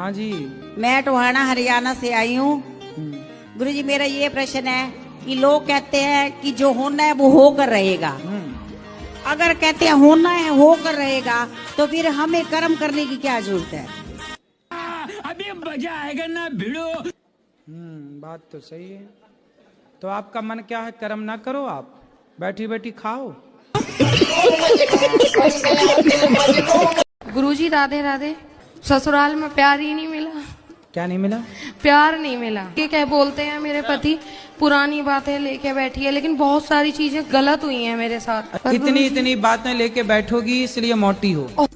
हाँ जी। मैं टोहाना हरियाणा से आई हूँ। गुरुजी मेरा ये प्रश्न है कि लोग कहते हैं कि जो होना है वो होकर रहेगा। अगर कहते हैं होना है होकर रहेगा तो फिर हमें कर्म करने की क्या जरूरत है? अभी मजा आएगा ना भिड़ो। बात तो सही है। तो आपका मन क्या है? कर्म ना करो, आप बैठी बैठी खाओ। गुरुजी राधे राधे। ससुराल में प्यार ही नहीं मिला। क्या नहीं मिला? प्यार नहीं मिला। ये क्या बोलते हैं मेरे पति पुरानी बातें लेके बैठी है, लेकिन बहुत सारी चीजें गलत हुई हैं मेरे साथ। इतनी बातें लेके बैठोगी इसलिए मोटी हो।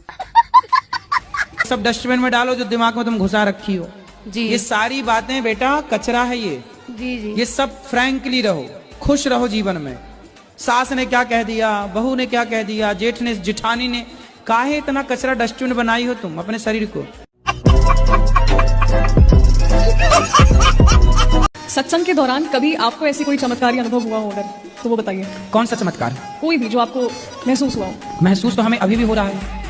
सब डस्टबिन में डालो जो दिमाग में तुम घुसा रखी हो। जी ये सारी बातें बेटा कचरा है ये। जी जी। ये सब फ्रैंकली रहो, खुश रहो जीवन में। सास ने क्या कह दिया, बहू ने क्या कह दिया, जेठ ने, जिठानी ने, काहे इतना कचरा डस्टबिन बनाई हो तुम अपने शरीर को? सत्संग के दौरान कभी आपको ऐसी कोई चमत्कारी अनुभव हुआ हो अगर, तो वो बताइए। कौन सा चमत्कार? कोई भी जो आपको महसूस हुआ हो। महसूस तो हमें अभी भी हो रहा है।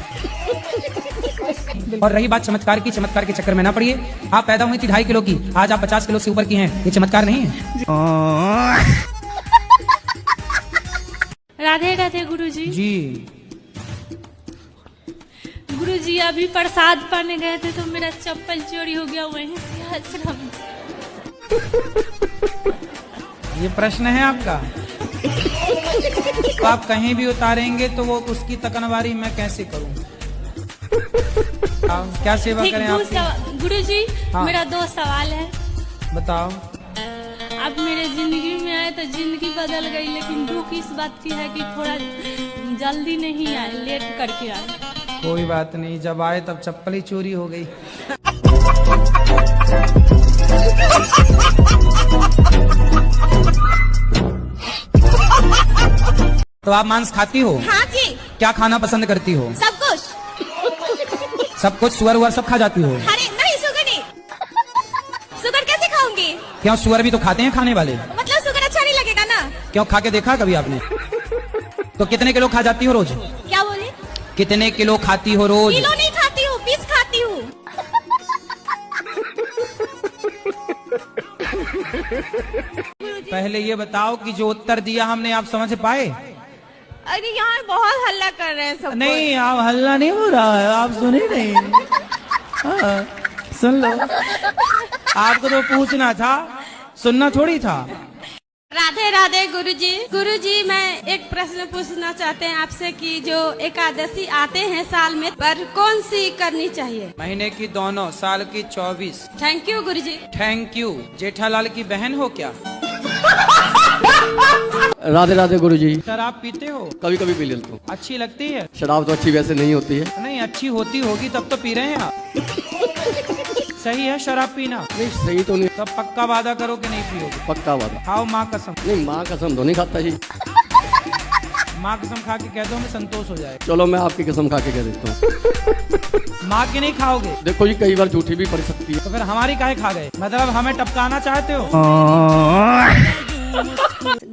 और रही बात चमत्कार की, चमत्कार के चक्कर में ना पड़िए। आप पैदा हुई थी 2.5 किलो की, आज आप 50 किलो से ऊपर की हैं। ये चमत्कार नहीं है। राधे राधे गुरुजी। जी। गुरुजी अभी प्रसाद पाने गए थे तो मेरा चप्पल चोरी हो गया वहीं से आश्रम। ये प्रश्न है आपका? तो आप कहीं भी उतारेंगे तो वो उसकी तकनवारी मैं कैसे करूं? क्या सेवा करें आपकी? गुरुजी हाँ। मेरा 2 सवाल है। बताओ। आप मेरे जिंदगी में आए तो जिंदगी बदल गई, लेकिन दुख इस बात की है कि थोड़ा जल्दी नहीं आए, लेट करके आए। कोई बात नहीं, जब आए तब चप्पल ही चोरी हो गई। तो आप मांस खाती हो? हाँ जी। क्या खाना पसंद करती हो? सब कुछ। सब कुछ? सुअर वुअर सब खा जाती हो? अरे नहीं, शुगर नहीं। शुगर कैसे खाऊंगी? क्यों, सुअर भी तो खाते हैं खाने वाले। मतलब शुगर अच्छा नहीं लगेगा ना? क्यों, खा के देखा कभी आपने? तो कितने किलो खा जाती हो रोज? क्या बोले? कितने किलो खाती हो रोज? किलो नहीं खाती हूँ, पीस खाती हूँ। पहले ये बताओ कि जो उत्तर दिया हमने आप समझ पाए? अरे यहाँ बहुत हल्ला कर रहे हैं सब। नहीं, आप हल्ला नहीं हो रहा है, आप सुने नहीं। हाँ, सुन लो। आपको तो पूछना था, सुनना थोड़ी था। राधे राधे गुरुजी। गुरुजी मैं एक प्रश्न पूछना चाहते हैं आपसे कि जो एकादशी आते हैं साल में, पर कौन सी करनी चाहिए? महीने की दोनों, साल की 24। Thank you Guruji. Thank you. Jethalal की बहन हो क्या? राधे राधे गुरुजी। शराब पीते हो? कभी कभी पी लेता हूँ। अच्छी लगती है? शराब तो अच्छी वैसे नहीं होती है। नहीं, अच्छी होती होगी तब तो पी रहे हैं आप। सही है शराब पीना? नहीं सही तो नहीं। तब पक्का वादा करो कि नहीं पियोगे? पक्का वादा। खाओ माँ कसम। नहीं, माँ कसम तो नहीं खाता जी। माँ कसम खा के कह दो, मैं संतोष हो जाए। चलो मैं आपकी कसम खा के कह देता हूँ। माँ की नहीं खाओगे? देखो जी, कई बार झूठी भी पड़ सकती है। तो फिर हमारी काहे खा गए? मतलब हमें टपकाना चाहते हो?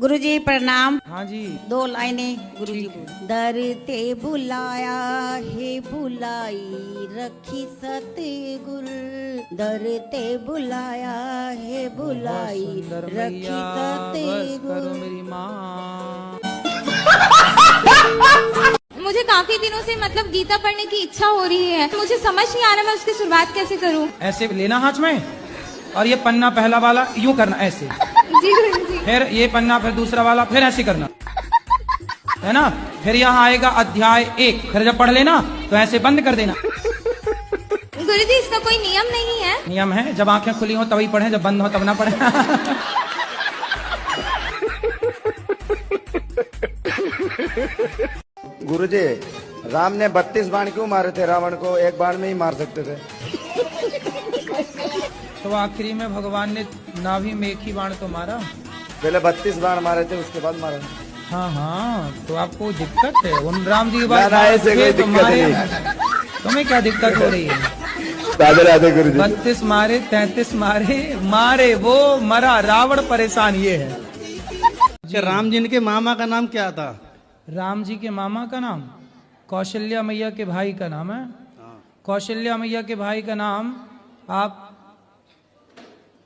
गुरुजी प्रणाम। हाँ जी। 2 लाइनें गुरुजी को। दर ते बुलाया है बुलाई रखी सतगुर, दर ते बुलाया है बुलाई रखी सतगुर। मेरी माँ। मुझे काफी दिनों से मतलब गीता पढ़ने की इच्छा हो रही है, मुझे समझ नहीं आ रहा मैं उसकी शुरुआत कैसे करूं। ऐसे लेना हाथ में, और ये पन्ना पहला वाला यूं करना ऐसे। जी गुरुजी। फिर ये पन्ना, फिर दूसरा वाला, फिर ऐसे करना है ना। फिर यहाँ आएगा अध्याय 1, फिर जब पढ़ लेना तो ऐसे बंद कर देना। गुरुजी इसका कोई नियम नहीं है? नियम है, जब आंखें खुली हो तभी पढ़े, जब बंद हो तब ना पढ़े। गुरुजी, राम ने 32 बाण क्यों मारे थे? रावण को एक बाण में ही मार सकते थे। तो आखिरी में भगवान ने नाभि में एक ही बाण तो मारा। पहले 32 बाण मारे थे, उसके बाद मारा। हाँ हाँ, तो आपको दिक्कत है उन राम जी की बात? ऐसे कोई दिक्कत नहीं। तुम्हें क्या दिक्कत हो रही है? राधे राधे गुरुजी। 32 मारे, 33 मारे, मारे वो मरा रावण, परेशान ये है। राम जी के मामा का नाम क्या था? राम जी के मामा का नाम कौशल्या मैया के भाई का नाम है। कौशल्या मैया के भाई का नाम आप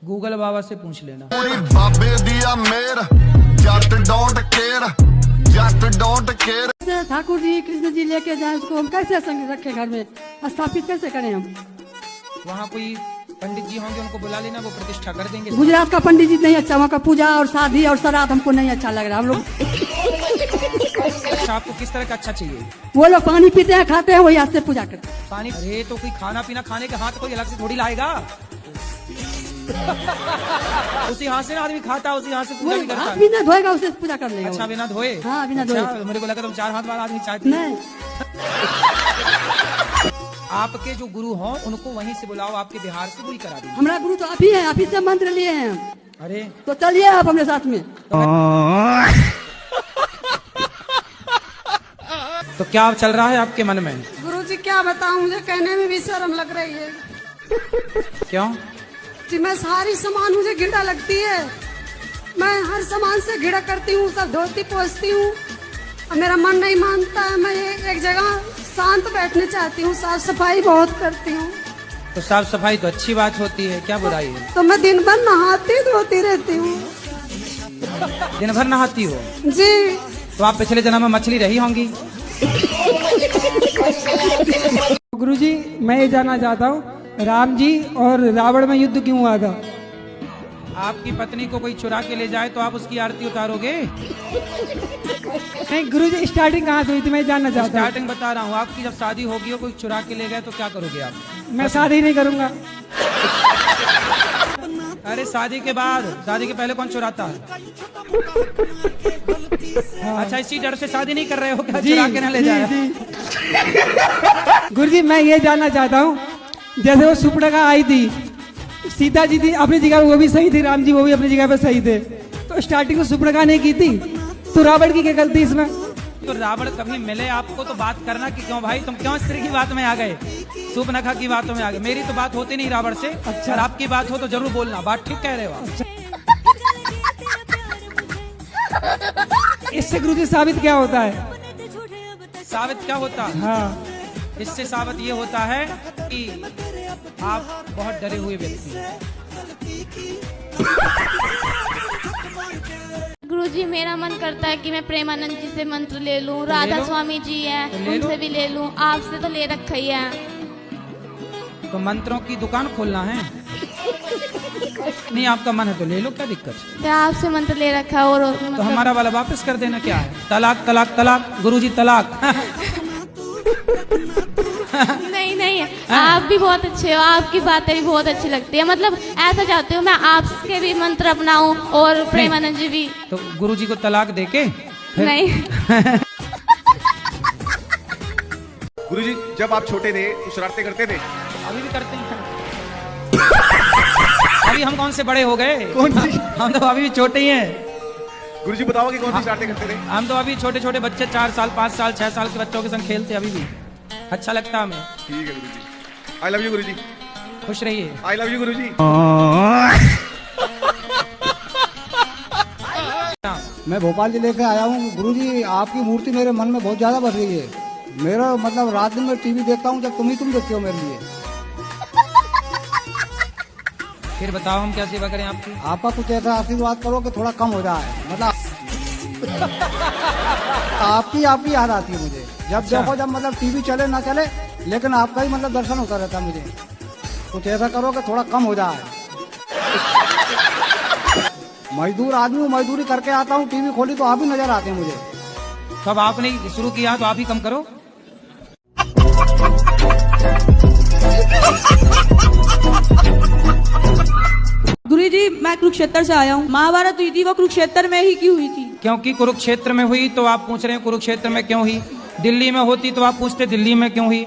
गूगल बाबा से पूछ लेना। बाबे दिया मेर जट डोंट केयर, जट डोंट केयर। ठाकुर जी कृष्ण जी लेके जाए उसको, हम कैसे संग रखे घर में, स्थापित कैसे करें हम? वहाँ कोई पंडित जी होंगे, उनको बुला लेना, वो प्रतिष्ठा कर देंगे। गुजरात का पंडित जी नहीं अच्छा, वहाँ का पूजा और शादी और श्राद्ध हमको नहीं अच्छा लग रहा। हम लोग अच्छा, आपको किस तरह का अच्छा चाहिए? वो लोग पानी पीते हैं, खाते हैं, वही हाथ से पूजा करते हैं। पानी? अरे तो कोई खाना पीना खाने के हाथ कोई अलग से थोड़ी लाएगा। उसी हाथ से ना आदमी खाता है, उसी हाथ से पूजा भी करता हाथ है। बिना धोएगा उसे पूजा कर लेगा। अच्छा, बिना धोए? हाँ, बिना अच्छा, धोए। मेरे को लगा तुम 4 हाथ वाला आदमी चाहती नहीं। आपके जो गुरु हो उनको वहीं से बुलाओ, आपके बिहार से वही करा देंगे। हमारा गुरु तो आप ही है, आप ही से मंत्र लिए हैं। अरे तो चलिए आप हमारे साथ में। तो क्या चल रहा है आपके मन में? गुरुजी क्या बताऊं, मुझे कहने में भी शर्म लग रही है। क्यों? जी मैं सारी सामान मुझे घिड़ा लगती है, मैं हर सामान से घिड़ा करती हूँ, सब धोती पोछती हूँ, मेरा मन नहीं मानता है। मैं एक जगह शांत बैठने चाहती हूँ, साफ सफाई बहुत करती हूँ। तो साफ सफाई तो अच्छी बात होती है, क्या बुराई है? तो मैं दिन भर नहाती धोती रहती हूँ। दिन भर नहाती हो? जी। तो आप पिछले जन्म में मछली रही होंगी। गुरुजी मैं ये जानना चाहता हूँ, राम जी और रावण में युद्ध क्यों हुआ था? आपकी पत्नी को कोई चुरा के ले जाए तो आप उसकी आरती उतारोगे? नहीं गुरुजी, स्टार्टिंग कहाँ से हुई थी मैं जानना चाहता हूँ। स्टार्टिंग बता रहा हूँ, आपकी जब शादी होगी हो, कोई चुरा के ले गए तो क्या करोगे आप? मैं शादी नहीं करूँगा। अरे शादी के बाद, शादी के पहले कौन चुराता है? अच्छा, इसी डर से शादी नहीं कर रहे हो क्या? चुरा के ना ले जाए। गुरुजी मैं ये जानना चाहता हूँ, जैसे वो सुपर्णखा आई थी, सीता जी थी अपनी जगह, वो भी सही थी, राम जी वो भी अपनी जगह पे सही थे, तो स्टार्टिंग में सुपर्णखा ने की थी, तो रावण की क्या गलती इसमें? तो रावण कभी मिले आपको तो बात करना कि क्यों भाई तुम क्यों स्त्री की बात में आ गए, सुपर्णखा की बातों में आ गए। मेरी तो बात होती नहीं रावण से। अच्छा। और आपकी बात हो तो जरूर बोलना, बात ठीक कह रहे हो आप। अच्छा। इससे गुरुजी साबित क्या होता है? साबित क्या होता है? हाँ, इससे साबित ये होता है कि आप बहुत डरे हुए व्यक्ति हैं। गुरुजी मेरा मन करता है कि मैं प्रेमानंद जी से मंत्र ले लूं, राधा स्वामी जी है तो उनसे भी ले लूं, आपसे तो ले रखा ही है। तो मंत्रों की दुकान खोलना है? नहीं, आपका मन है तो ले लो, क्या दिक्कत है? तो आपसे मंत्र ले रखा है और तो हमारा वाला वापस कर देना, क्या है? तलाक तलाक तलाक, गुरुजी तलाक। नहीं नहीं, आप भी बहुत अच्छे हो, आपकी बातें भी बहुत अच्छी लगती है। मतलब ऐसा चाहती हूँ मैं आपके भी मंत्र अपनाऊं और प्रेमानंद जी भी। तो गुरुजी को तलाक देके नहीं। गुरुजी जब आप छोटे थे तो शरारतें करते थे? अभी भी करते हैं। अभी हम कौन से बड़े हो गए? कौन सी? हम तो अभी भी छोटे ही हैं। गुरुजी बताओ कि कौन सी शरारतें करते थे? हम तो अभी छोटे छोटे बच्चे 4 साल 5 साल 6 साल के बच्चों के संग खेलते, अभी भी अच्छा लगता है हमें। ठीक है गुरुजी, आई लव यू गुरुजी। खुश रहिए। आई लव यू गुरुजी। मैं भोपाल जिले से आया हूँ गुरुजी, आपकी मूर्ति मेरे मन में बहुत ज्यादा बस रही है। मेरा मतलब रात दिन में टीवी देखता हूँ, जब तुम देखते हो मेरे लिए। फिर बताओ हम क्या सेवा करें आपकी? आपका कुछ ऐसा आशीर्वाद करो कि थोड़ा कम हो जाए, मतलब आपकी याद आती है मुझे जब देखो, जब मतलब टीवी चले ना चले, लेकिन आपका ही मतलब दर्शन होता रहता है मुझे। कुछ ऐसा करो कि थोड़ा कम हो जाए। मजदूर आदमी हूँ, मजदूरी करके आता हूँ, टीवी खोली तो आप ही नजर आते हैं मुझे। तो अब आपने शुरू किया तो आप ही कम करो। गुरुजी मैं कुरुक्षेत्र से आया हूँ, महाभारत हुई थी वो कुरुक्षेत्र में ही क्यों हुई थी? क्योंकि कुरुक्षेत्र में हुई तो आप पूछ रहे हैं कुरुक्षेत्र में क्यों हुई। दिल्ली में होती तो आप पूछते दिल्ली में क्यों हुई।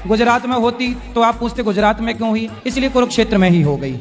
गुजरात में होती तो आप पूछते गुजरात में क्यों हुई। इसलिए कुरुक्षेत्र में ही हो गई।